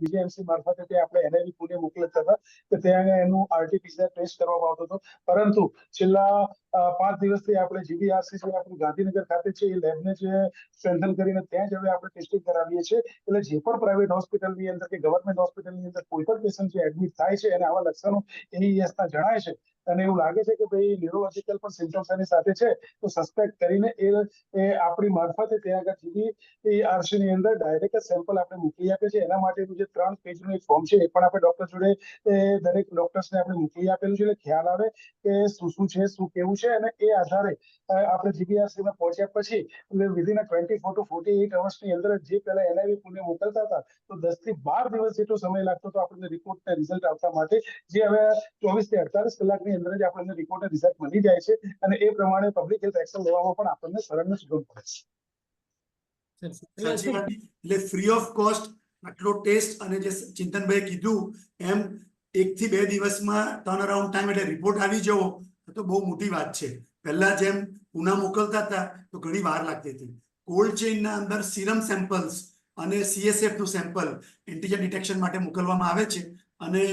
બીજીએમસી મારફતે તે આપણે એનઆઈવી પુણે મોકલતા હતા કે ત્યાં એનું આરટીપીસીઆર ટેસ્ટ કરવામાં આવતો હતો. પરંતુ છેલ્લા 5 દિવસથી આપણે જીબીઆરસી જે આપણું ગાંધીનગર ખાતે છે એ લેબને જે સ્ટ્રેન્થન કરીને ત્યાં જ હવે આપણે ટેસ્ટિંગ કરાવીએ છીએ. એટલે જે પણ પ્રાઇવેટ હોસ્પિટલની અંદર કે ગવર્મેન્ટ હોસ્પિટલની અંદર કોઈ પણ પેશન્ટ જે એડમિટ થાય છે અને આવા લક્ષણો એઈએસ ના જણાય છે અને એવું લાગે છે કે ભાઈ ન્યુરોલોજીકલ પણ સિમ્ટમ્સ એની સાથે છે, તો સસ્પેક્ટ કરીને એ આપણી મારફતે ત્યાં આગળ જીબીઆરસી ની અંદર ડાયરેક્ટ સેમ્પલ આપણે મોકલી આપે છે. એના માટેનું જે 3 પેજનું એક ફોર્મ છે એ પણ આપણે ડોક્ટર જોડે દરેક ડોક્ટર્સને આપણે મોકલી આપેલું છે, એટલે ખ્યાલ આવે કે શું છે શું કેવું છે. અને એ આધારે આપણે જીબીઆરસી માં પહોંચ્યા પછી વિધિન 24 to 48 અવર્સની અંદર જે પહેલા એનઆઈવી પુણે મોકલતા હતા તો 10 થી 12 દિવસ જેટલો સમય લાગતો હતો આપણને રિપોર્ટ રિઝલ્ટ આવતા માટે, જે હવે 24 થી 48 કલાકની અંદર જ આપણને રિપોર્ટ રિઝલ્ટ મળી જાય છે અને એ પ્રમાણે પબ્લિક હેલ્થ એક્શન લેવામાં પણ આપણને સરળ ને સુગમ પડે છે. એટલે ફ્રી ઓફ કોસ્ટ આટલો ટેસ્ટ અને જે ચિંતનભાઈ કીધું એમ 1 થી 2 દિવસમાં ટર્ન અરાઉન્ડ ટાઈમ એટલે રિપોર્ટ આવી જવો તો બહુ મોટી વાત છે. પહેલા જેમ પુના મોકલતા હતા તો ઘણી વાર લાગતી હતી. કોલ્ડ ચેઇનના અંદર સીરમ સેમ્પલ્સ અને સીએસએફ નું સેમ્પલ એન્ટીજન ડિટેક્શન માટે મોકલવામાં આવે છે અને